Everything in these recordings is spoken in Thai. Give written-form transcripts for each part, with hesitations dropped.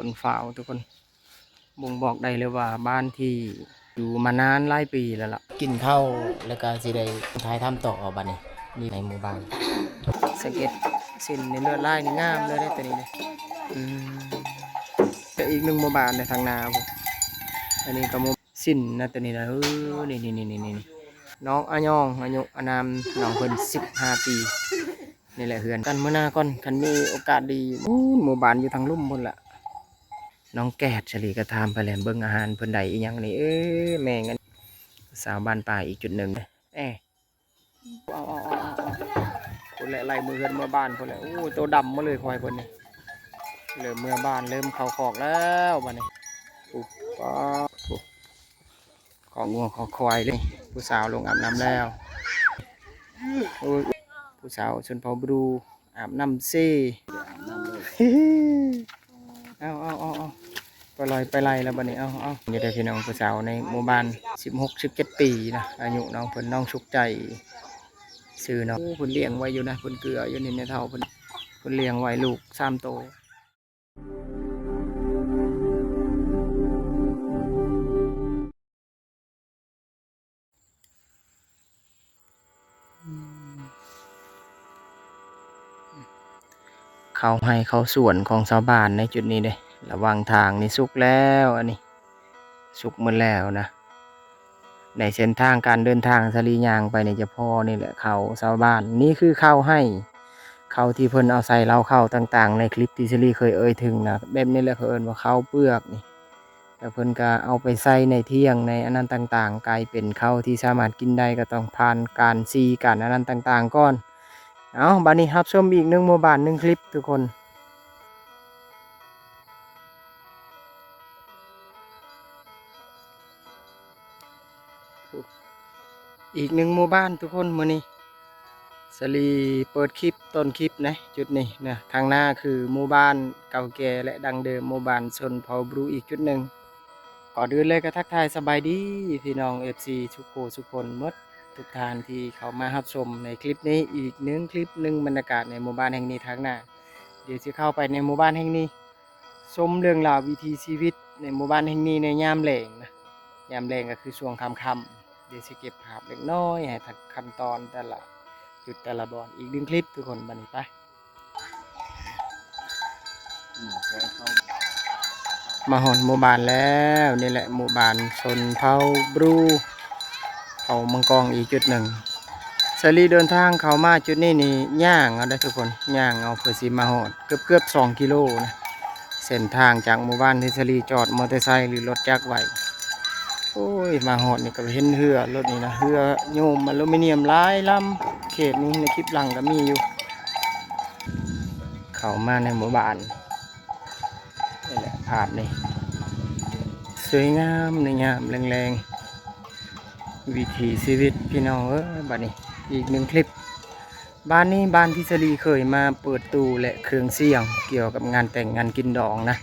ต้นฝาวทุกคนบ่งบอกได้เลยว่าบ้านที่อยู่มานานหลายปีแล้วล่ะกินข้าวแล้วก็สิได้ท้ายทำต่อบัดนี้นี่ในหมู่บ้านสังเกตสินในเลือดลายนี่งามเลยได้ตัวนี้เลยแต่อีกหนึ่งหมู่บ้านในทางนาผมอันนี้ก็หมู่สินนะตัวนี้นะนี่น้องอายองอายุอานามน้องเพิ่น15 ปีนี่แหละเฮือนกันเมื่อหน้าก่อนคันมีโอกาสดีหมู่บ้านอยู่ทางลุ่มบนละน้องแกดเฉลีกระทามไปแหลมเบิ่งอาหารเพิ่นใดอีหยังนี่แม่งันสาวบ้านป่าอีกจุดหนึ่งคนละไล่มือเฮือนเมื่อบ้านคนละโอ้ตัวดำมาเลยควายคนนี้เริ่มเมื่อบ้านเริ่มเข้าคอกแล้วบ้านนี้ปุ๊บป๊าปุ๊บของงัวของควายเลยผู้สาวลงอาบน้ำแล้วโอ้ยผู้สาวชนเผ่าบรูอาบน้ำเซ่เอาไปไล่แล้วบัดนี้เอาอย่าได้พี่น้องผู้สาวในหมู่บ้าน16-17 ปีนะอายุน้องเพิ่นน้องชุกใจซื้อน้องเพิ่นเลี้ยงไว้อยู่นะเพิ่นเกลืออยู่นี่ในเท่าเพิ่นเลี้ยงไว้ลูก3 โตวเขาให้เขาสวนของชาวบ้านในจุดนี้เลยระหว่างทางนี่สุกแล้วอันนี้สุกหมดแล้วนะในเส้นทางการเดินทางสลียางไปในเฉพาะนี่แหละเขาชาวบ้านนี่คือข้าวให้ข้าวที่เพิ่นเอาใส่เล้าข้าวต่างๆในคลิปที่สลีเคยเอ่ยถึงนะแบบนี้แหละเขาเอิ้นว่าข้าวเปลือกนี่แล้วเพิ่นก็เอาไปใส่ในเที่ยงในอันนั้นต่างๆกลายเป็นข้าวที่สามารถกินได้ก็ต้องผ่านการซีการอันนั้นต่างๆก่อนเอาบัดนี้รับชมอีก1 หมู่บ้าน1 คลิปทุกคนอีก1 หมู่บ้านทุกคนมื้อนี้สลีเปิดคลิปต้นคลิปนะจุดนี้นะทางหน้าคือหมู่บ้านเก่าแก่และดังเดิมหมู่บ้านชนเผ่าบรูอีกจุดหนึ่งก่อนอื่นเลยก็ทักทายสบายดีพี่น้อง FC ทุกคนหมดทุกท่านที่เข้ามารับชมในคลิปนี้อีก1 คลิปบรรยากาศในหมู่บ้านแห่งนี้ทางหน้าเดี๋ยวจะเข้าไปในหมู่บ้านแห่งนี้ชมเรื่องราววิถีชีวิตในหมู่บ้านแห่งนี้ในยามแล้งนะยามแล้งก็คือช่วงค่ำๆเดี๋ยวจะเก็บภาพเล็กน้อยให้ทักขั้นตอนแต่ละจุดแต่ละบอนอีก1 คลิปทุกคนบัดนี้ไปมาหอนหมู่บ้านแล้วนี่แหละหมู่บ้านชนเผ่าบรูเขามังกรอีกจุดหนึ่งสลีเดินทางเขามาจุดนี้นี่ย่างเอาได้ทุกคนย่างเอาเพื่อสิมาหอดเกือบ2 กิโลนะเส้นทางจากหมู่บ้านที่สลีจอดมอเตอร์ไซค์หรือรถจักรไว้โอ้ยมาหอดนี่ก็เห็นเรือรถนี่นะเรือโยมอลูมิเนียมหลายลำเขตนี้ในคลิปหลังก็มีอยู่เข้ามาในหมู่บ้านนี่แหละภาพนี่สวยงามในยามแรงๆวิถีชีวิตพี่น้องบัดนี้อีก1 คลิปบ้านนี้บ้านที่สลีเคยมาเปิดตู้และเครื่องเสียงเกี่ยวกับงานแต่งงานกินดองนะ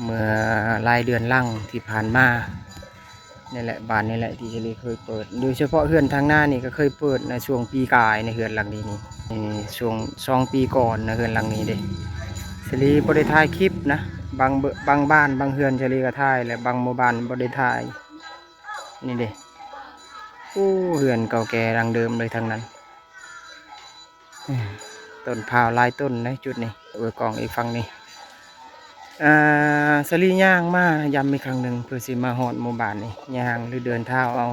เมื่อรายเดือนล่างที่ผ่านมานี่แหละบ้านนี่แหละที่สลีเคยเปิดโดยเฉพาะเฮือนทางหน้านี่ก็เคยเปิดในช่วงปีกายในเฮือนหลังนี้นี่ช่วง2 ปีก่อนนะเฮือนหลังนี้เด้สลีบ่ได้ถ่ายคลิปนะบางบ้านบางเฮือนสลีก็ถ่ายและบางหมู่บ้านบ่ได้ถ่ายนี่เด้โอ้เฮือนเก่าแก่ดังเดิมเลยทั้งนั้นต้นพร้าวหลายต้นนะจุดนี้กองอีกฝั่งนี้สลีย่างมาย้ำอีกครั้งหนึ่งเพื่อสิมาหอดหมู่บ้านนี่ย่างหรือเดินเท้าเอา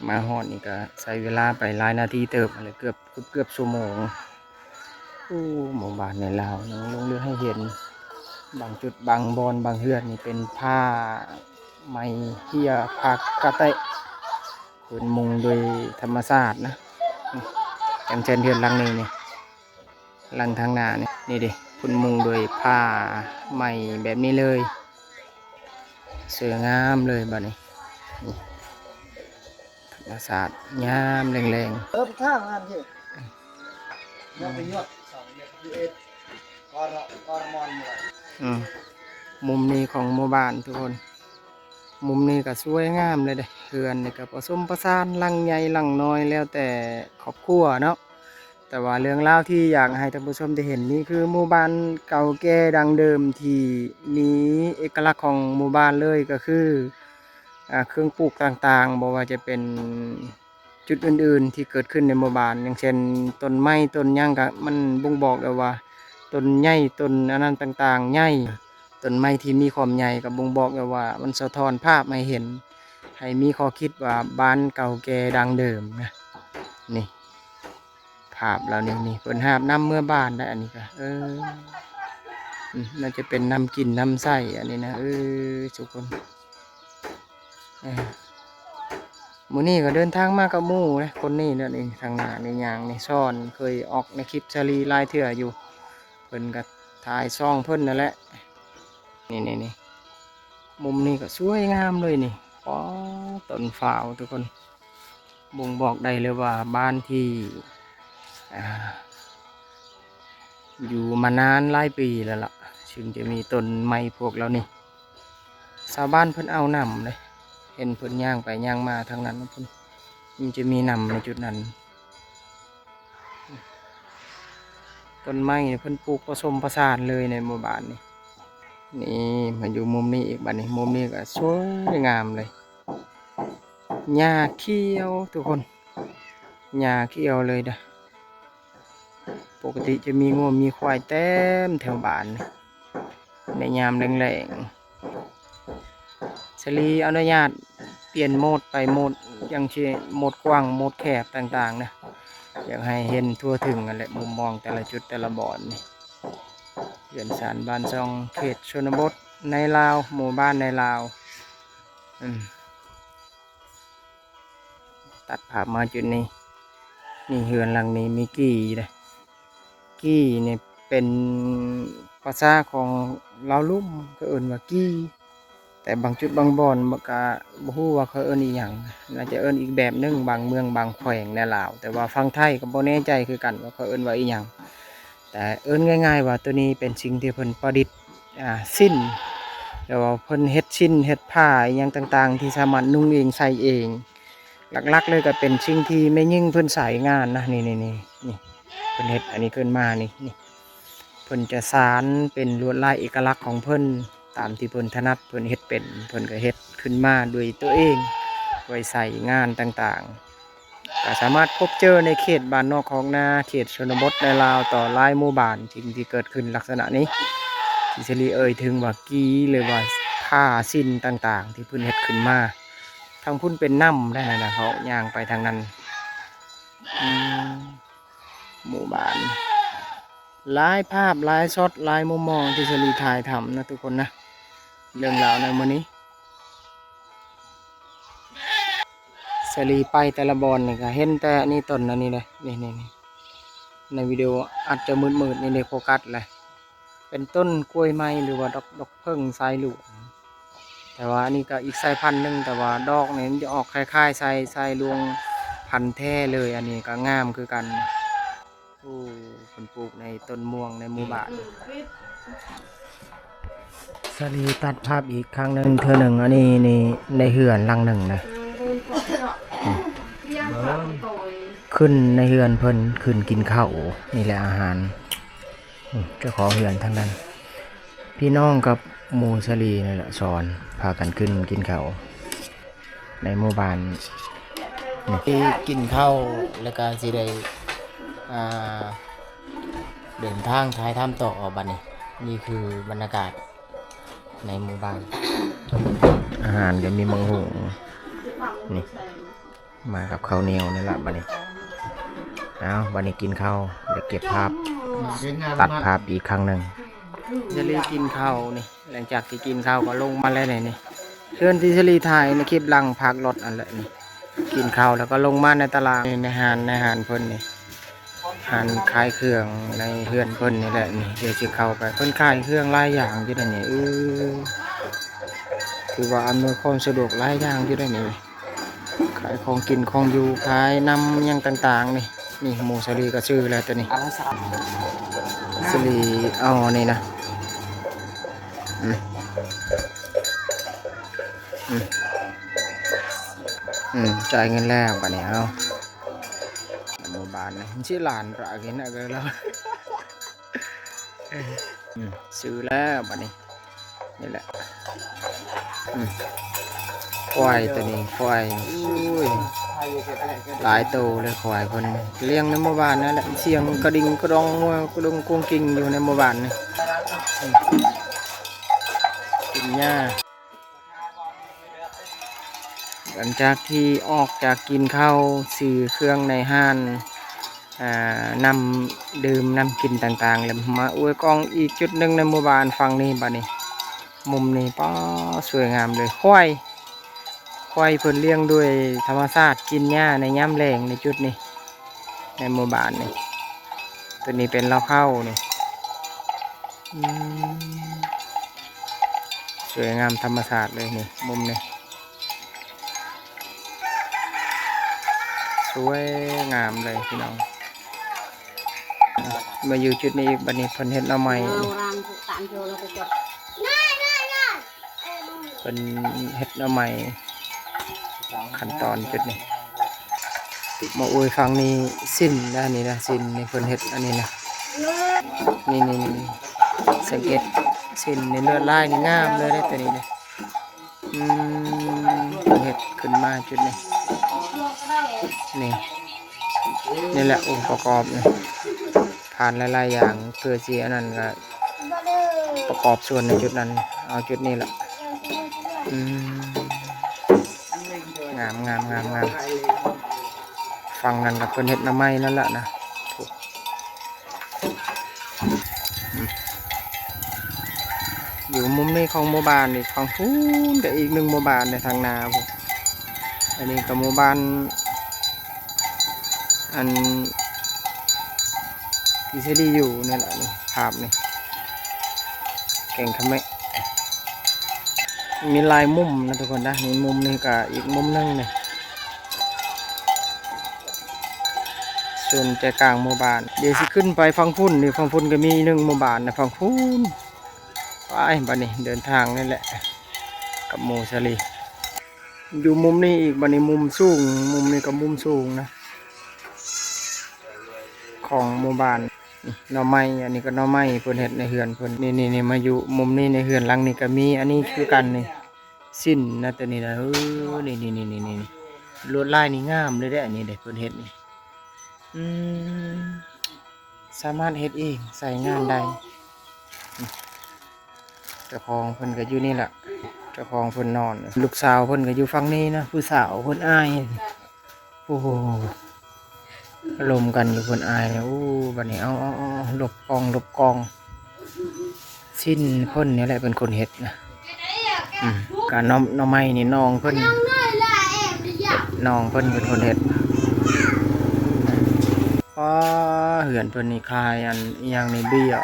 มาหอดนี่ก็ใช้เวลาไปหลายนาทีเติบอะไรเกือบชั่วโมงโอ้หมู่บ้านในลาวยังลงเรือให้เห็นบางจุดบางบอนบางเฮือนนี่เป็นผ้าไหมเฮียผ้ากระเตะเป็นมุงโดยธรรมชาตินะอย่างเช่นเฮือนหลังนี้นี่หลังทางหน้านี่ดิคุณมุงโดยผ้าไหมแบบนี้เลยสวยงามเลยบ้านี้ธรรมชาติงามแรงๆข้างนั่นที่เราไปยอด2 เมตรก้อนมอนเลยมุมนี้ของหมู่บ้านทุกคนมุมนี้ก็สวยงามเลยเด้เฮือนนี่ก็ผสมผสานหลังใหญ่หลังน้อยแล้วแต่ครอบครัวเนาะ แต่ว่าเรื่องราวที่อยากให้ท่านผู้ชมได้เห็นนี่คือหมู่บ้านเก่าแก่ดังเดิมที่มีเอกลักษณ์ของหมู่บ้านเลยก็คือเครื่องปลูกต่างๆบ่ว่าจะเป็นจุดอื่นๆที่เกิดขึ้นในหมู่บ้านอย่างเช่นต้นไม้ต้นหยังก็มันบ่งบอกได้ว่าต้นใหญ่ต้นอันนั้นต่างๆใหญ่ต้นไม้ที่มีความใหญ่ก็บ่งบอกได้ว่ามันสะท้อนภาพให้เห็นให้มีข้อคิดว่าบ้านเก่าแก่ดังเดิมนะนี่ ภาพเรานี่เพิ่นหาบน้ำเมื่อบ้านได้อันนี้ก็น่าจะเป็นน้ำกินน้ำใส้อันนี้นะทุกคนมื้อนี้ก็เดินทางมากับหมู่นะคนนี้นั่นเองทางหน้าในยางในซ่อนเคยออกในคลิปชาลีลายเถื่ออยู่เพิ่นก็ถ่ายซ่องเพิ่นนั่นแหละนี่มุมนี้ก็สวยงามเลยนี่ป๋อต้นฝาวทุกคนบ่งบอกได้เลยว่าบ้านที่อยู่มานานหลายปีแล้วล่ะจึงจะมีต้นไม้พวกเรานี่ชาวบ้านเพิ่นเอานำเลยเห็นเพิ่นย่างไปย่างมาทางนั้นเพิ่นมันจะมีนำในจุดนั้นต้นไม้เพิ่นปลูกผสมผสานเลยในหมู่บ้านนี่มันอยู่มุมนี้อีกบ้านนี้มุมนี้ก็สวยงามเลยหญ้าเขียวทุกคนหญ้าเขียวเลยเด้อปกติจะมีงัวมีควายเต็มแถวบ้านในยามแรงๆชลีอนุญาตเปลี่ยนโหมดไปโหมดอย่างเช่นโหมดกว้างโหมดแคบต่างๆนะอยากให้เห็นทั่วถึงกันแหละมุมมองแต่ละจุดแต่ละบ่อนนี่เขื่อนสารบ้านซองเขตชนบทในลาวหมู่บ้านในลาวตัดภาพมาจุดนี้นี่เฮือนหลังนี้มีกี่เลยกี้เนี่ยเป็นภาษาของลาวลุ่มก็เอิ้นว่ากี้แต่บางจุดบางบ่อนมันก็บ่ฮู้ว่าเขาเอิ้นอีหยังน่าจะเอิ้นอีกแบบนึงบางเมืองบางแขวงในลาวแต่ว่าฝั่งไทยก็บ่แน่ใจคือกันว่าเขาเอิ้นว่าอีหยังแต่เอิ้นง่ายๆว่าตัวนี้เป็นสิ่งที่เพิ่นประดิษฐ์สิ้นแล้วว่าเพิ่นเฮ็ดชิ้นเฮ็ดผ้าอีหยังต่างๆที่สามารถนุ่งเองใส่เองหลักๆเลยก็เป็นสิ่งที่แม่ยิ่งเพิ่นใส่งานนะนี่เพิ่นเฮ็ดอันนี้ขึ้นมานี่เพิ่นจะสานเป็นลวดลายเอกลักษณ์ของเพิ่นตามที่เพิ่นถนัดเพิ่นเฮ็ดเป็นเพิ่นก็เฮ็ดขึ้นมาด้วยตัวเองไว้ใส่งานต่างๆก็สามารถพบเจอในเขตบ้านนอกของนาเขตชนบทในลาวต่อหลายหมู่บ้านที่เกิดขึ้นลักษณะนี้ที่สิริเอ่ยถึงว่ากี้หรือว่าผ้าสิ้นต่างๆที่เพิ่นเฮ็ดขึ้นมาทางพุ่นเป็นน้ำได้นะเขาย่างไปทางนั้นหมู่บ้านหลายภาพหลายช็อตหลายมุมมองที่ชลีถ่ายทำนะทุกคนนะเรื่องราวในวันนี้ชลีไปแต่ละบอลนี่ก็เห็นแต่นี่ต้นอันนี้เลยนี่ในวิดีโออาจจะมืดๆในโฟกัสเลยเป็นต้นกล้วยไม้หรือว่าดอกเพิ่งสายหลวงแต่ว่าอันนี้ก็อีกสายพันธุ์หนึ่งแต่ว่าดอกเนี่ยมันจะออกคล้ายๆสายหลวงพันธุ์แท้เลยอันนี้ก็งามคือกันคนปลูกในต้นม่วงในหมู่บ้านสลีตัดภาพอีกครั้งหนึ่งเธอหนึ่งอันนี้นี่ในเหือนหลังหนึ่งนะขึ้นในเหือนเพิ่นขึ้นกินข้าวนี่แหละอาหารเจ้าของเหือนทั้งนั้นพี่น้องกับหมู่สลีนี่แหละสอนพากันขึ้นกินข้าวในหมู่บ้านนี่กินข้าวแล้วก็สิได้เดินทางท้ายถ้ำต่อบัดนี้นี่คือบรรยากาศในหมู่บ้านอาหารก็มีมังหุงนี่มากับข้าวเหนียวนี่แหละบัดนี้เอาบัดนี้กินข้าวเดี๋ยวเก็บภาพตัดภาพอีกครั้งหนึ่งจะรีกินข้าวนี่หลังจากที่กินข้าวก็ลงมาแล้วนี่เพื่อนที่จะรีถ่ายในคลิปลังพักรถอันแหละนี่กินข้าวแล้วก็ลงมาในตลาดในหานเพิ่นนี่หันขายเครื่องในเพื่อนเพิ่นนี่แหละนี่เดี๋ยวจะเข้าไปเพิ่นขายเครื่องหลายอย่างอยู่ได้นี่คือว่าอำนวยความสะดวกหลายอย่างอยู่ได้นี่ขายของกินของอยู่ขายน้ำยังต่างๆนี่หมูสลีก็ชื่อแล้วตัวนี้สลีเอานี่นะจ่ายเงินแล้วป่ะเนี่ยเอาหมู่บ้านนะ ชื่อหลานระกินอะไรแล้วซื้อแล้วบัดนี้นี่แหละควายตัวนี้ควายอุ้ยหลายโตเลยควายคนเลี้ยงในหมู่บ้านนั่นแหละเสียงกระดิ่งกระดองกระดงกวงกิ่งอยู่ในหมู่บ้านนี่กินหญ้าหลังจากที่ออกจากกินข้าวซื้อเครื่องในห้านนำดื่มนำกินต่างๆแล้วมาอวยกองอีกจุดหนึ่งในหมู่บ้านฝั่งนี้บ้านนี้มุมนี้ป้าสวยงามเลยควายเพิ่นเลี้ยงด้วยธรรมชาติกินหญ้าในย่ำแรงในจุดนี้ในหมู่บ้านนี่ตัวนี้เป็นเล้าเข้านี่สวยงามธรรมชาติเลยนี่มุมนี้สวยงามเลยพี่น้องมาอยู่จุดนี้อีกบัดนี้เพิ่นเฮ็ดหน่อไม้เพิ่นเฮ็ดหน่อไม้ขั้นตอนจุดนี้มาอวยฟังนี้สิ้นด้านนี้นะสิ้นในเพิ่นเฮ็ดอันนี้นะนี่สังเกตสิ้นในเลือดลายนี่งามเลยได้ตัวนี้เลยเฮ็ดขึ้นมาจุดนี้นี่แหละองค์ประกอบเนี่ยผ่านหลายๆอย่างเพื่อที่อันนั้นก็ประกอบส่วนในจุดนั้นเอาจุดนี้แหละงามฟังนั้นกับเพิ่นเฮ็ดหน่อไม้นั่นแหละนะอยู่มุมนี้ของหมู่บ้านนี่ฝั่งฟูนกับอีกหนึ่งหมู่บ้านในทางนาผมอันนี้กับหมู่บ้านอันที่เสดีอยู่นี่แหละนี่ภาพนี่เก่งขมะมีลายมุมนะทุกคนนะนี่มุมนี้กับอีกมุมนึงนี่ส่วนใจกลางหมู่บ้านเดี๋ยวสิขึ้นไปฝั่งพุ่นนี่ฝั่งพุ่นก็มีหนึ่งหมู่บ้านนะฝั่งพุ่นไปบ้านนี้เดินทางนี่แหละกับหมู่ชลีอยู่มุมนี้อีกบ้านนี้มุมสูงมุมนี้กับมุมสูงนะของหมู่บ้านหน่อไม้อันนี้ก็หน่อไม้เพิ่นเฮ็ดในเฮือนเพิ่นนี่มาอยู่มุมนี้ในเฮือนหลังนี้ก็มีอันนี้คือกันนี่สิ้นนะตัวนี้นะนี่ลวดลายนี่งามเลยได้อันนี้เด็กเพิ่นเฮ็ดนี่สามารถเฮ็ดเองใส่งานได้เจ้าของเพิ่นก็อยู่นี่แหละเจ้าของเพิ่นนอนลูกสาวเพิ่นก็อยู่ฝั่งนี้นะผู้สาวเพิ่นอายโอ้โหลมกันอยู่คนอายเนี่ยโอ้บัดนี้เอาหลบกองสิ้นคนนี่แหละเป็นคนเฮ็ดนะการน้องไม้นี่น้องเพิ่นเป็นคนเฮ็ดเหือนเพิ่นนี่คายอันอย่างในเบี้ย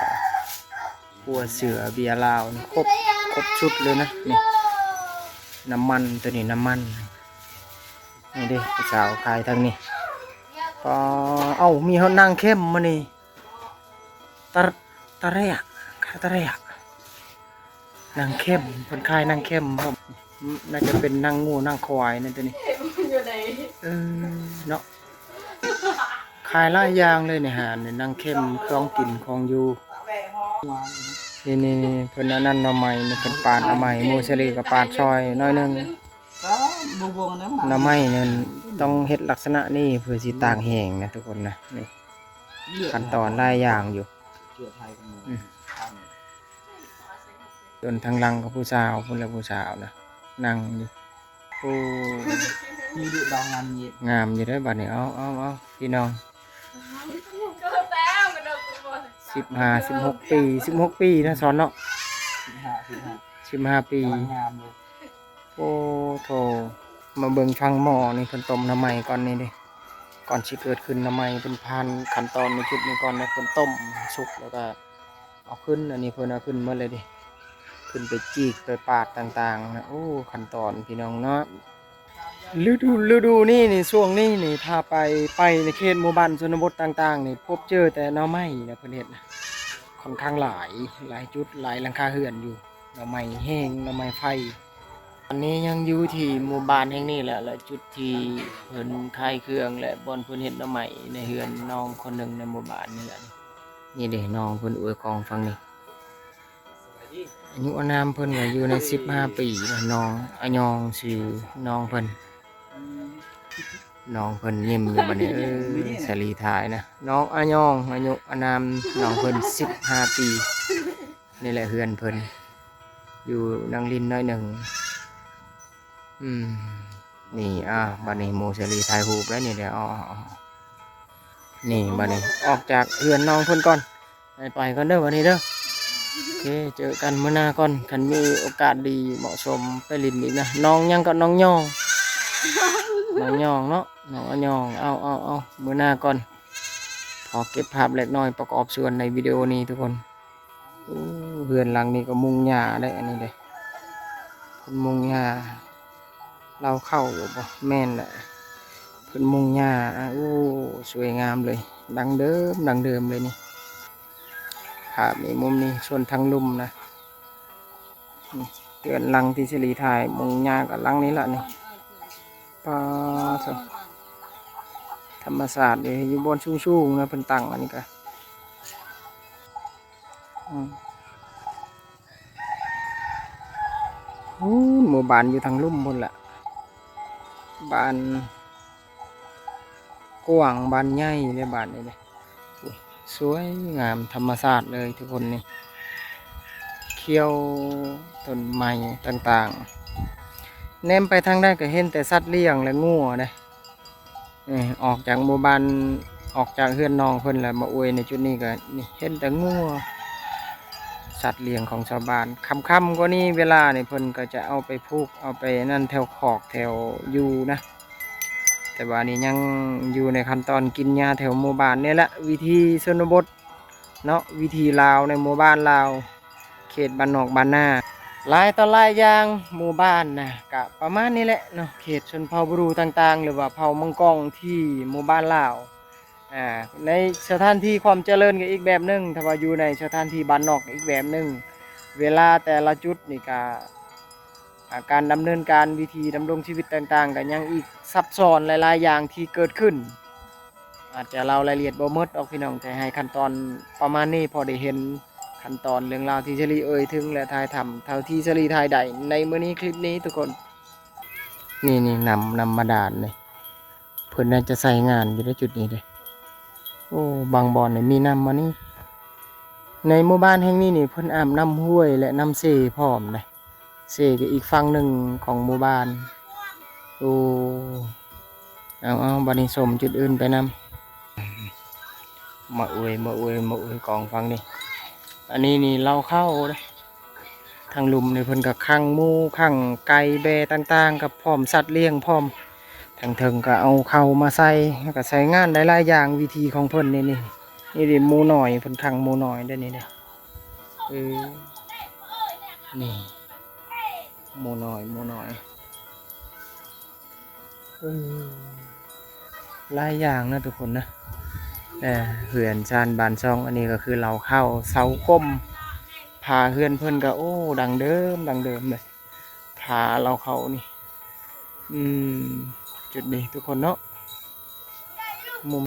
ปัวเสือเบียร์ลาวครบชุดเลยนะนี่น้ำมันตัวนี้น้ำมันนี่ดิสาวคายทางนี้มีเขานั่งเข้มมานี่ตะเรียกนั่งเข้มคนคายนั่งเข้มครับน่าจะเป็นนั่งงูนั่งควายนั่นตัวนี้เนาะคายหลายอย่างเลยเนี่ยฮะเนี่ยนั่งเข้มคลองกินคลองอยู่นี่เพิ่นนั่นหน่อไม้เนี่ยเพิ่นปาดหน่อไม้โมเสลีกับปาดซอยน้อยนึงหน่อไม้เนี่ยต้องเฮ็ดลักษณะนี้เพื่อสิต่างแห้งนะทุกคนนะนี่ขั้นตอนหลายอย่างอยู่จนทางหลังกับผู้สาวพุ่นและผู้สาวนะนั่งอยู่โอ้มีดุดองงามอยู่ได้บัดนี้เอาพี่น้อง16 ปีนะสอนเนาะ15 ปีโอ้โถมาเบิ่งฟังหม้อนี่เพิ่นต้มน้ำมันก่อนนี่ดิก่อนสิเกิดขึ้นน้ำมันเป็นพันขั้นตอนในจุดนี้ก่อนนะเพิ่นต้มสุกแล้วก็เอาขึ้นอันนี้เพิ่นเอาขึ้นมาเลยดิขึ้นไปจีกไปปาดต่างๆนะโอ้ขั้นตอนพี่น้องเนาะฤดูนี่ช่วงนี้นี่ถ้าไปในเขตหมู่บ้านชนบทต่างๆนี่พบเจอแต่หน่อไม้นะเพิ่นเฮ็ดนะค่อนข้างหลายจุดหลายหลังคาเรือนอยู่หน่อไม้แห้งหน่อไม้ไฟ ตอนนี้ยังอยู่ที่หมู่บ้านแห่งนี้แหละและจุดที่เพิ่นขายเครื่องและบอนเพิ่นเฮ็ดหน่อไม้ในเฮือนน้องคนหนึงในหมู่บ้านนี่แหละนี่เด้น้องเพิ่นอวยกองฟังนี่อายุอานามเพิ่นก็อยู่ใน15ปีนะน้องอะยองชื่อน้องเพิ่นน้องเพิ่นยิ้มอยู่บัดนี้สลีทายนะน้องอะยองอายุอานามน้องเพิ่น15ปีนี่แหละเฮือนเพิ่นอยู่นางลินน้อยหนึ่งนี่บัดนี้โมเสลีถ่ายรูปแล้วนี่เดี๋ยวนี่บัดนี้ออกจากเรือนน้องเพิ่นก่อนไปก่อนเด้อวันนี้เด้อโอเคเจอกันมื้อหน้าก่อนคันมีโอกาสดีเหมาะสมไปลินอีกนะน้องยังก็น้องยองน้องยองเนาะน้องอะยองเอามื้อหน้าก่อนขอเก็บภาพเล็กน้อยประกอบส่วนในวิดีโอนี้ทุกคนเรือนหลังนี้ก็มุงหญ้าได้อันนี้เด้เพิ่นมุงหญ้าเราเข้าอยู่บ่แม่นแหละเพิ่นมุงหญ้าสวยงามเลยดังเดิมเลยนี่ภาพนี้มุมนี้ส่วนทางลุ่มนะเตือนหลังที่สิริถ่ายมุงหญ้ากับหลังนี้ล่ะนี่ปาสธรรมศาสตร์นี่อยู่บนสูงๆนะเพิ่นตั้งอันนี้ก็หมู่บ้านอยู่ทางลุ่มพุ่นล่ะบ้านกว้างบ้านใหญ่เลยบ้านนี้เลยสวยงามธรรมชาติเลยทุกคนนี่เขียวต้นไม้ต่างๆแนมไปทางได้ก็เห็นแต่สัตว์เลี้ยงและงัวเลยออกจากหมู่บ้านออกจากเฮือนน้องเพิ่นแล้วมาอวยในจุดนี้ก็นี่เห็นแต่งัวสัตว์เลี้ยงของชาวบ้านค่ำๆก็นี่เวลาเนี่ยเพิ่นก็จะเอาไปผูกเอาไปนั่นแถวขอกแถวอยู่นะแต่ว่านี่ยังอยู่ในขั้นตอนกินยาแถวหมู่บ้านนี่แหละวิธีชนบทเนาะวิธีลาวในหมู่บ้านลาวเขตบ้านนอกบ้านนาหลายต่อหลายอย่างหมู่บ้านนะกะประมาณนี้แหละเนาะเขตชนเผ่าบรูต่างๆหรือว่าเผ่ามังกรที่หมู่บ้านลาวในสถานที่ความเจริญก็อีกแบบหนึงถ้าว่าอยู่ในสถานที่บ้านนอกอีกแบบหนึงเวลาแต่ละจุดนี่ก็การดำเนินการวิธีดำรงชีวิตต่างๆก็ยังอีกซับซ้อนหลายๆอย่างที่เกิดขึ้นอาจจะเล่ารายละเอียดบ่หมดออกพี่น้องแต่ให้ขั้นตอนประมาณนี้พอได้เห็นขั้นตอนเรื่องราวที่เชลีถึงและถ่ายทำเท่าที่เชลีถ่ายได้ในมื้อนี้คลิปนี้ทุกคนนี่นำมาด่านเลยเพิ่นน่าจะใส่งานอยู่ในจุดนี้เลยบางบ่อนนี่มีน้ำมานี่ในหมู่บ้านแห่งนี้นี่เพิ่นอาบน้ำห้วยและน้ำเสพร้อมเลยเสก็อีกฝั่งหนึ่งของหมู่บ้านเอาบัดนี้สมจุดอื่นไปนำมาอวยกองฟังนี่อันนี้นี่เราเข้าเลยทางลุมในเพิ่นกับข้างหมูข้างไก่แบต่างๆกับพร้อมสัตว์เลี้ยงพร้อมทางเทิงก็เอาเข้ามาใส่ก็ใส่งานหลายๆอย่างวิธีของเพิ่นนี่ดิหมูหน่อยเพิ่นขังหมูหน่อยได้นี่เด้นี่หมูหน่อยหลายอย่างนะทุกคนนะเหือนชานบานซองอันนี้ก็คือเราเข้าเสาก้มผาเฮือนเพิ่นก็ดังเดิมเลยผาเราเข้านี่จุดนี้ทุกคนเนาะมุม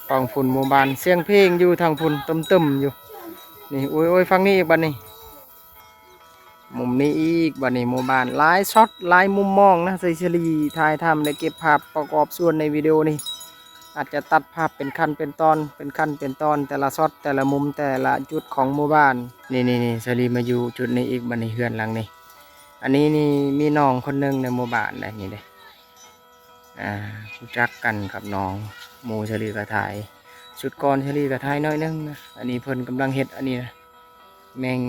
ฟังฝุ่นหมู่บ้านเสียงเพลงอยู่ทางฝุ่นตึมอยู่นี่โอ้ยฟังนี่อีกบัดนี้มุมนี้อีกบัดนี้หมู่บ้านหลายช็อตหลายมุมมองนะไซเชลีถ่ายทำและเก็บภาพประกอบส่วนในวิดีโอนี้อาจจะตัดภาพเป็นขั้นเป็นตอนแต่ละช็อตแต่ละมุมแต่ละจุดของหมู่บ้านนี่เชลีมาอยู่จุดนี้อีกบัดนี้เฮือนหลังนี้อันนี้นี่มีน้องคนหนึ่งในหมู่บ้านนี่เลยรู้จักกันกับน้องหมูเชลีกระถ่ายชุดก่อนเชลีกระถ่ายน้อยนึงนะอันนี้เพิ่นกำลังเฮ็ดอันนี้นะแมง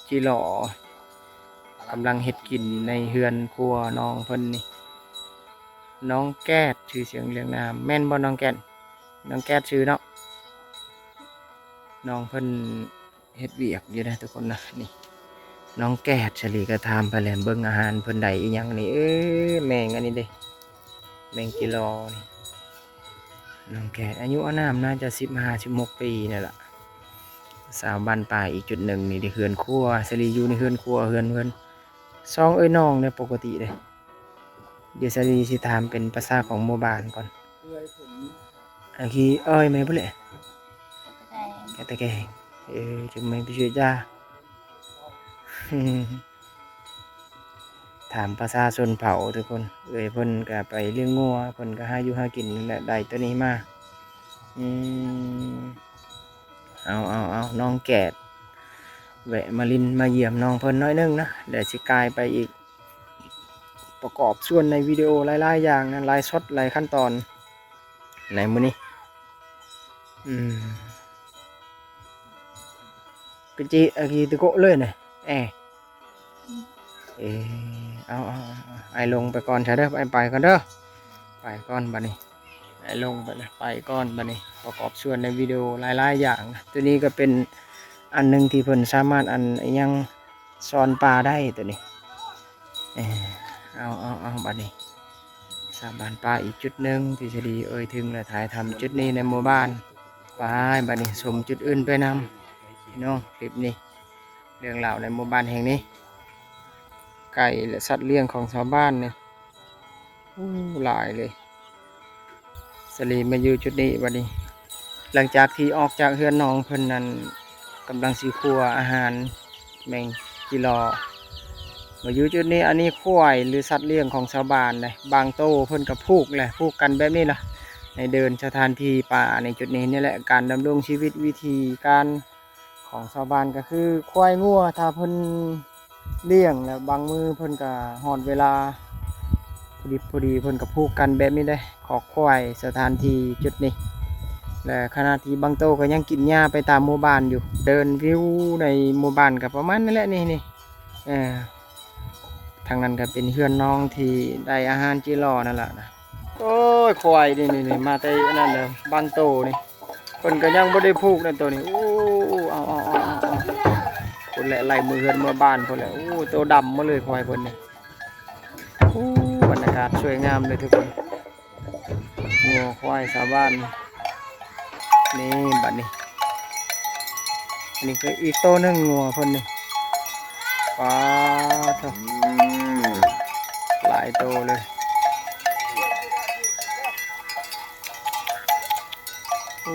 จีหล่อกำลังเฮ็ดกินในเฮือนครัวน้องเพิ่นนี่น้องแก้ดชื่อเสียงเรียงนามแม่นบ่น้องแก้ดชื่อเนาะน้องเพิ่นเฮ็ดเวียกอยู่นะทุกคนนะนี่น้องแก้ดเฉลีกระทามไปแหลมเบิ่งอาหารเพิ่นใดอีหยังนี่แมงอันนี้เด้แมงกิโลนี่น้องแก้ดอายุอานามน่าจะ15-16 ปีนี่แหละสาวบ้านป่าอีกจุดหนึ่งนี่ที่เฮือนครัวเฉลีอยู่ในเฮือนครัวเฮือน ซองเอ้ยน้องเนี่ยปกติเลยเดี๋ยวสิถามเป็นภาษาของหมู่บ้านก่อน เอื้อยผม อันที่เอ้ยแม่บ่แหละ แต่ แกตะแกงจะไม่ไปช่วยจ้า ถามภาษาชนเผ่าทุกคนเอ้ยเพิ่นก็ไปเลี้ยงงัวเพิ่นก็หาอยู่หากินนั่นแหละได้ตัวนี้มาอืมเอาน้องแกดแวะมาลินมาเยี่ยมน้องเพิ่นน้อยนึงนะเดี๋ยวสิกลายไปอีกประกอบส่วนในวิดีโอหลายๆอย่างนะหลายช็อตหลายขั้นตอนในมื้อนี้กะจิอากีตะโกะเลยน่ะเอาไอ้ลงไปก่อนใช่เด้อไปก่อนเด้อไปก่อนบัดนี้ไอ้ลงไปเลยไปก่อนบัดนี้ประกอบส่วนในวิดีโอหลายๆอย่างนะตัวนี้ก็เป็นอันหนึงที่เพิ่นสามารถยังสอนปลาได้ตัวนี้เอาบัดนี้สร้างบ้านปลาอีกจุดหนึ่งที่จะดีถึงและถ่ายทำจุดนี้ในหมู่บ้านไปบัดนี้ชมจุดอื่นไปนำพี่น้องคลิปนี้เรื่องราวในหมู่บ้านแห่งนี้ไก่และสัตว์เลี้ยงของชาวบ้านเนี่ยหลายเลยสลีมาอยู่จุดนี้บัดนี้หลังจากที่ออกจากเฮือนน้องเพิ่นนั้นกำลังสิครัวอาหารแมงจิรอมาอยู่จุดนี้อันนี้ควายหรือสัตว์เลี้ยงของชาวบ้านเลยบางโตเพิ่นกับผูกกันแบบนี้ล่ะในเดินสถานที่ป่าในจุดนี้นี่แหละการดำรงชีวิตวิธีการของชาวบ้านก็คือควายงัวถ้าเพิ่นเลี้ยงแล้วบางมือเพิ่นก็หอดเวลาพอดีเพิ่นกับผูกกันแบบนี้ได้ขอควายสถานที่จุดนี้และขณะที่บางโตก็ยังกินหญ้าไปตามหมู่บ้านอยู่เดินวิวในหมู่บ้านกับประมาณนั่นแหละนี่ทางนั้นก็เป็นเฮือนน้องที่ได้อาหารจิรอนั่นแหละนะโอ้ยควายนี่มาแต่นั่นเลยบางโตนี่เพิ่นก็ยังบ่ได้ผูกนั่นตัวนี้โอ้เอาคนแหละไล่มือเฮือนเมื่อบ้านคนแหละโอ้ตัวดำมาเลยควายคนนี่โอ้บรรยากาศสวยงามเลยทุกคนงัวควายชาวบ้านนี่บัดนี้อันนี้ก็อีกโตนึงงัวเพิ่นนี่ป้าเถอะหลายโตเลยโอ้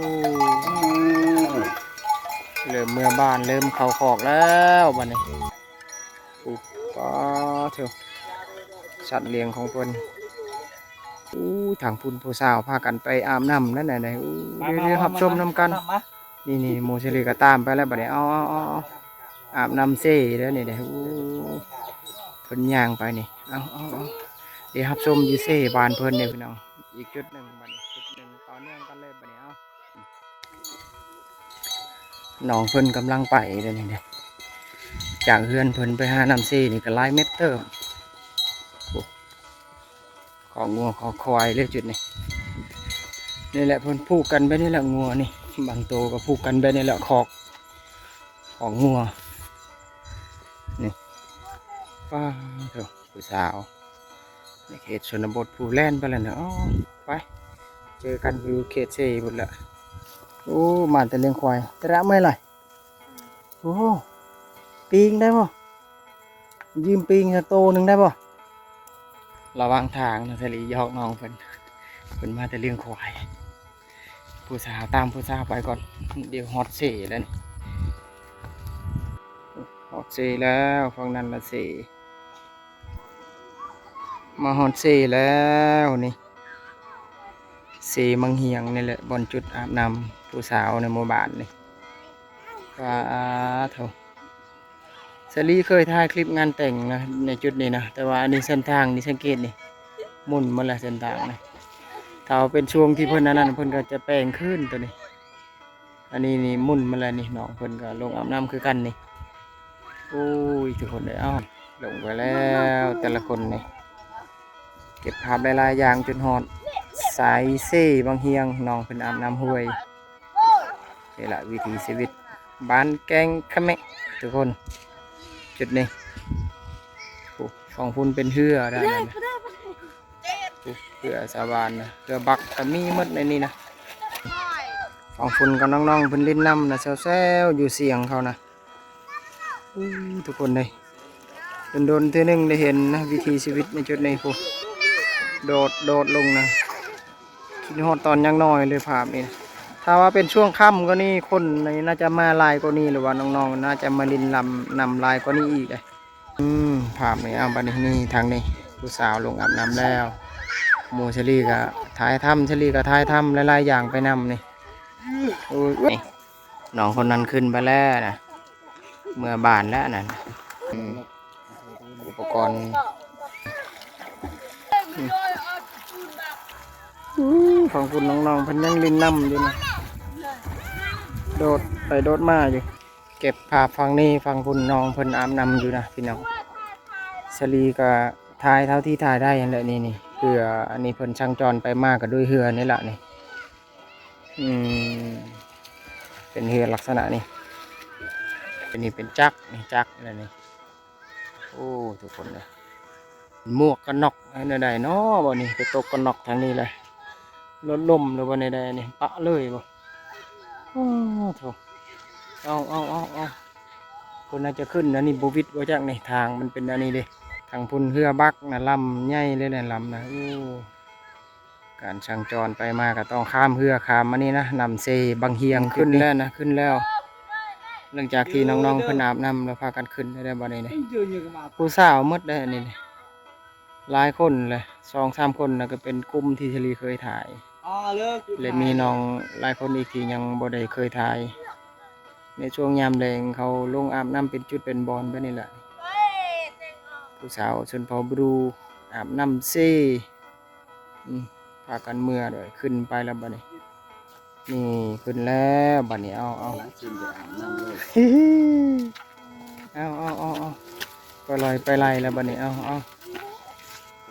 เริ่มเมื่อบ้านเริ่มเข้าคอกแล้วบัดนี้ปุ๊บป้าเถอะสัตว์เลี้ยงของเพิ่นทางพุ่นผู้สาวพากันไปอาบน้ำนั่นน่ะเดี๋ยวรับชมน้ำกันนี่โมเสลีก็ตามไปแล้วบัดนี้เอาอาบน้ำเซ่แล้วนี่เดี๋ยวเพิ่นย่างไปนี่เอาเดี๋ยวรับชมอยู่เซ่บ้านเพิ่นเนี่ยพี่น้องอีกจุดหนึ่งบัดนี้จุดหนึ่งต่อเนื่องกันเลยบัดนี้เอาน้องเพิ่นกำลังไปเดี๋ยวนี้จากเฮือนเพิ่นไปหาน้ำเซ่นี่ก็หลายเมตรเติมของงัวของควายเลยจุดนี้นี่แหละเพิ่นผูกกันไปนี่แหละงัวนี่บางโตก็ผูกกันไปนี่แหละคอกของงัวนี่ป้าเถอะผู้สาวในเขตชนบทผู้แล่นไปแล้วเนาะไปเจอกันอยู่เขตเซ่บุญละโอ้มาแต่เลี้ยงควายจะรับไม่ไรโอ้ปีงได้ป่ะยืมปีงสักโตหนึ่งได้ป่ะระวังทางนะทะเลยอกน้องเพิ่นมาแต่เลี้ยงควายผู้สาวตามผู้สาวไปก่อนเดี๋ยวฮอตเซ่แล้วนี่ฮอตเซ่แล้วฝั่งนั้นละเซ่มาฮอตเซ่แล้วนี่เซ่มังเฮียงนี่แหละบนจุดอาบน้ำผู้สาวในหมู่บ้านนี่ว้าเถอะสลีเคยถ่ายคลิปงานแต่งนะในจุดนี้นะแต่ว่าอันนี้เส้นทางนี่สังเกตนี่หมุนมาแล้วเส้นทางนะถ้าเป็นช่วงที่เพิ่นนั้นเพิ่นก็จะแปลงขึ้นตัวนี้อันนี้นี่หมุนมาแล้วนี่น้องเพิ่นก็ลงอาบน้ำคือกันนี่โอ้ยทุกคนเลยลงไปแล้วแต่ละคนนี่เก็บภาพหลายๆอย่างจนฮอดสายเซ่บางเฮียงน้องเพิ่นอาบน้ำห้วยนี่แหละวิถีชีวิตบ้านแกงขะแมะทุกคนจุดนี้ของพุ่นเป็นเหือได้นะเหือสาบานนะเหือบักก็มีหมดในนี้นะของพุ่นกับน้องๆเพิ่นเล่นน้ำนะแซวๆอยู่เสียงเขานะทุกคนเลย โดนๆเทื่อหนึงได้เห็นนะวิถีชีวิตในจุดนี้พุโดดลงนะคิดฮอดตอนยังน้อยเลยภาพนี้นะถ้าว่าเป็นช่วงค่ำก็นี่คนนี่น่าจะมาหลายกว่านี้หรือว่าน้องๆน่าจะมาลินลำนำหลายกว่านี้อีกเลยภาพนี้เอาบัดนี้นี่ทางนี้ผู้สาวลงอาบน้ำแล้วหมู่เชลีก็ถ่ายทำเชลีก็ถ่ายทำหลายๆอย่างไปนำนี่โอ้ยน้องคนนั้นขึ้นไปแล้วนะเมื่อบานแล้วนั่นอุปกรณ์ของคุณน้องๆเพิ่นยังลินน้ำอยู่นะโดดไปโดดมาอยู่เก็บภาพฟังนี้ฟังคุณน้องเพิ่นอาบน้ำอยู่นะพี่น้องสลีก็ถ่ายเท่าที่ถ่ายได้นั่นแหละนี่เพื่ออันนี้เพิ่นช่างจรไปมากกับด้วยเรือนี่แหละนี่เป็นเรือลักษณะนี้เป็นนี่เป็นจักนี่จักอะไรนี่โอ้ทุกคนเลยหมวกกันน็อกในใดเนาะบ่นี่ไปตกกันน็อกทางนี้เลยรถล่มหรือว่าในใดนี่ปะเลยบ่โอ้โถเอาคนน่าจะขึ้นนะนี่บูวิดว่าจากในทางมันเป็นอันนี้เด้ทางพุ่นเรือบักนะลำใหญ่เลยนะลำนะโอ้การช่างจรไปมาก็ต้องข้ามเรือข้ามมานี่นะนำเซบางเฮียงขึ้นแล้วนะขึ้นแล้วหลังจากที่น้องๆเพิ่นอาบน้ำแล้วพากันขึ้นได้บ่ได้นี่ผู้สาวหมดได้อันนี้หลายคนเลย2-3 คนนะก็เป็นกลุ่มที่ชลีเคยถ่ายเลยมีน้องหลายคนอีกที่ยังบ่ได้เคยถ่ายในช่วงยามแรงเขาลงอาบน้ำเป็นจุดเป็นบอลไปนี่แหละผู้สาวชนเผ่าบรูอาบน้ำเซ่พากันเมื่อด้วยขึ้นไปแล้วบัดนี้นี่ขึ้นแล้วบัดนี้เอาไปลอยไปไล่แล้วบัดนี้เอา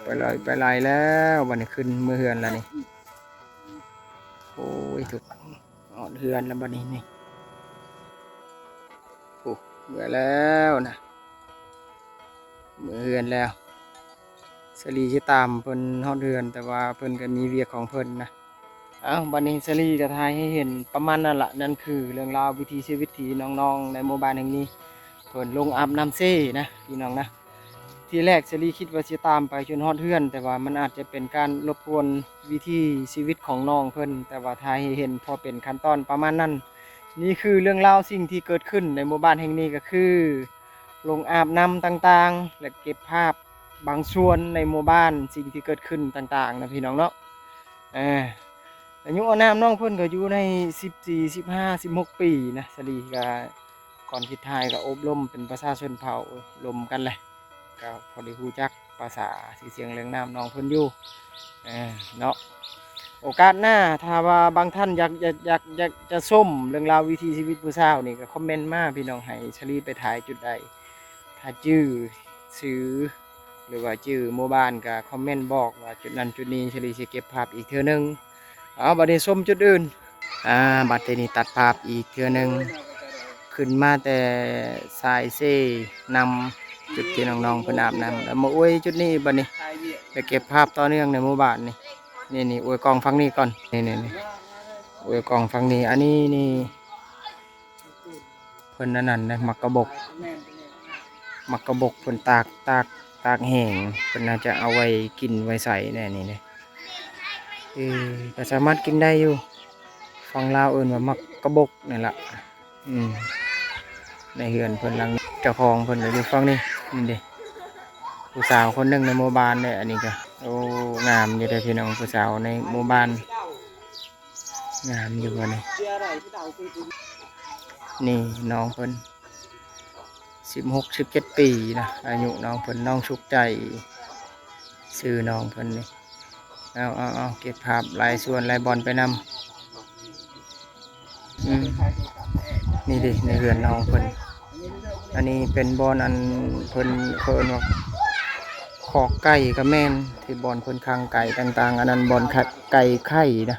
ไปลอยไปไล่แล้วบัดนี้ขึ้นเมื่อเฮือนแล้วนี่โอ้ยถูกออดเฮือนแล้วบัดนี้นี่โอ้เมื่อแล้วนะเมื่อเฮือนแล้วสลีจะตามเพิ่นฮอดเฮือนแต่ว่าเพิ่นก็มีเวียกของเพิ่นนะบัดนี้สลีก็ถ่ายให้เห็นประมาณนั่นละนั่นคือเรื่องราววิถีชีวิตที่น้องๆในหมู่บ้านแห่งนี้เพิ่นลงอาบน้ำเซ่นะพี่น้องนะทีแรกสลีคิดว่าจะตามไปจนฮอดเฮือนแต่ว่ามันอาจจะเป็นการรบกวนวิถีชีวิตของน้องเพิ่นแต่ว่าถ่ายให้เห็นพอเป็นขั้นตอนประมาณนั้นนี่คือเรื่องราวสิ่งที่เกิดขึ้นในหมู่บ้านแห่งนี้ก็คือลงอาบน้ำต่างๆและเก็บภาพบางส่วนในหมู่บ้านสิ่งที่เกิดขึ้นต่างๆนะพี่น้องเนาะอายุอานามน้องเพิ่นก็อยู่ใน14 15 16 ปีนะสลีก็ก่อนคิดทายก็อบรมเป็นประชาชนเผ่าลมกันเลยก็พอได้รู้จักภาษาเสียงเรื่องน้ำน้องเพิ่นอยู่เนาะโอกาสหน้าถ้าว่าบางท่านอยากจะส้มเรื่องราววิถีชีวิตผู้สาวนี่ก็คอมเมนต์มาพี่น้องให้สลีไปถ่ายจุดใดถ้าชื่อซื้อหรือว่าชื่อหมู่บ้านก็คอมเมนต์บอกว่าจุดนั้นจุดนี้สลีสิเก็บภาพอีกเทื่อนึงบัดนี้ส้มจุดอื่นบัดนี้ตัดภาพอีกเทื่อนึงขึ้นมาแต่สายเซ่นำจุดที่น้องๆเพิ่นอาบน้ำแล้วมาอวยจุดนี้บัดนี้ไปเก็บภาพต่อเนื่องในหมู่บ้านนี่อวยกองฟังนี้ก่อนนี่อวยกองฟังนี้อันนี้นี่เพิ่นนั่นนะมักกระบกเพิ่นตากแห้งเพิ่นน่าจะเอาไว้กินไว้ใส่แน่นี่ก็สามารถกินได้อยู่ฟังลาวเอิ้นว่ามักกระบกนี่ล่ะในเฮือนเพิ่นหลังเจ้าของเพิ่นก็อยู่ฝั่งนี้นี่เด้ผู้สาวคนหนึงในหมู่บ้านเนี่ยอันนี้ก็โอ้งามอยู่เด้อพี่น้องผู้สาวในหมู่บ้านงามอยู่บ่นี่น้องเพิ่น16 17 ปีนะอายุน้องเพิ่นน้องชุกใจชื่อน้องเพิ่นนี่เอาเก็บภาพลายส่วนลายบอลไปนำนี่ดิในเรือนน้องเพิ่นอันนี้เป็นบอลอันเพิ่นเพิ่นว่าขอกไก่กับแม่นที่บอลเพิ่นคางไก่ต่างๆอันนั้นบอลไก่ไข่นะ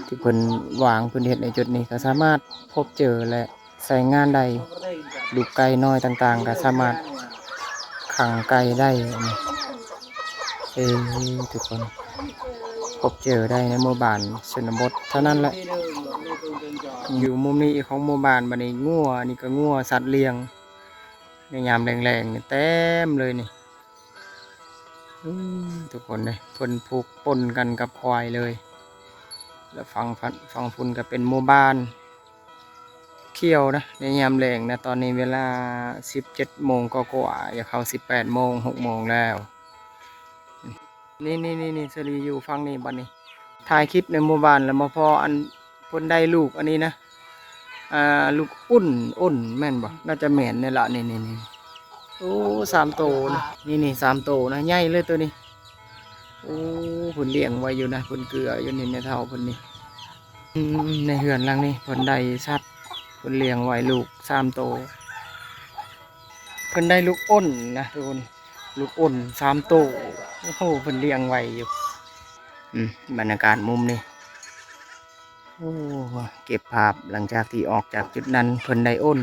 ที่เพิ่นวางเพิ่นเฮ็ดในจุดนี้ก็สามารถพบเจอและใส่งานได้ลูกไก่น้อยต่างๆก็สามารถขังไก่ได้ทุกคนพบเจอได้ในหมู่บ้านชนบทเท่านั้นแหละอยู่มุมนี้ของหมู่บ้านบัดนี้งัวนี่ก็งัวสัตว์เลี้ยง ในยามแรงๆนี่เต็มเลยนี่ทุกคนเลยเพิ่นผูกปนกันกับควายเลยแล้วฟังฝุ่นก็เป็นหมู่บ้านเขียวนะในยามแรงนะตอนนี้เวลา17 โมงก็กว่าอย่าเข้า18 โมง6 โมงแล้วนี่สรีอยู่ฟังนี่บัดนี้ถ่ายคลิปในหมู่บ้านแล้วมาพออันเพิ่นได้ลูกอันนี้นะลูกอุ่นแม่นบ่น่าจะแม่นนี่ละนี่โอ้3 โตนะนี่3 โตนะใหญ่เลยตัวนี้โอ้เพิ่นเลี้ยงไว้อยู่นะเพิ่นเกลืออยู่นี่ในเท่าเพิ่นนี่ในเฮือนหลังนี้เพิ่นได้สัตว์เพิ่นเลี้ยงไว้ลูก3 โตเพิ่นได้ลูกอ้นนะทุกคนลูกอ้น3 โตโอ้โหเพิ่นเลี้ยงไว้อยู่บรรยากาศมุมนี้โอ้เก็บภาพหลังจากที่ออกจากจุดนั้นเพิ่นได้อ้น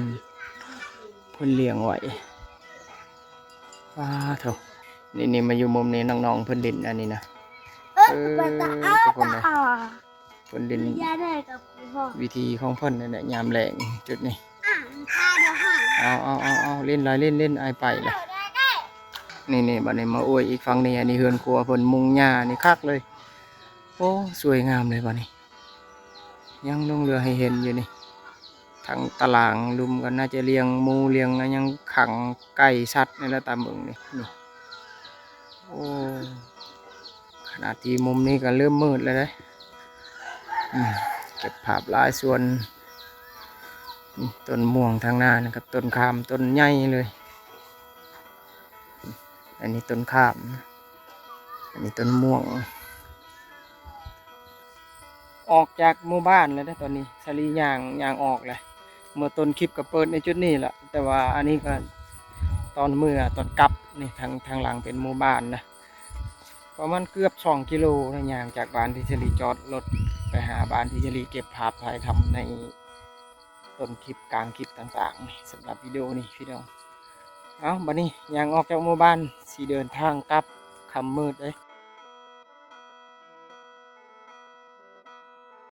เพิ่นเลี้ยงไว้ว้าเถอะนี่มาอยู่มุมนี้น้องๆเพิ่นเล่นอันนี้นะทุกคนเลยเพิ่นเล่นวิธีของเพิ่นนั่นแหละยามแรงจุดนี้เอาเล่นเลยเล่นไอไปเลยนี่บัดนี้มาอวยอีกฝั่งนี้อันนี้เฮือนครัวเพิ่นมุงหญ้านี่คักเลยโอ้สวยงามเลยบัดนี้ยังลงเรือให้เห็นอยู่นี่ทางตารางลุมกันน่าจะเลี้ยงหมูเลี้ยงอะไรยังขังไก่สัตว์นี่แหละตามเบิ่งนี่โอ้ขนาดที่มุมนี้ก็เริ่มมืดแล้วนะเก็บภาพหลายส่วนต้นม่วงทางหน้านะครับต้นขามต้นใหญ่เลยอันนี้ต้นขามอันนี้ต้นม่วงออกจากหมู่บ้านแล้วนะตอนนี้สลีย่างออกเลยเมื่อต้นคลิปก็เปิดในจุดนี้แหละแต่ว่าอันนี้ก็ตอนกลับนี่ทางหลังเป็นหมู่บ้านนะประมาณเกือบ2 กิโลนะย่างจากบ้านที่สลีจอดรถไปหาบ้านที่สลีเก็บภาพถ่ายทำในต้นคลิปกลางคลิปต่างๆสำหรับวิดีโอนี้พี่น้องเอาบัดนี้ย่างออกจากหมู่บ้านสีเดินทางกลับค่ำมืดเลย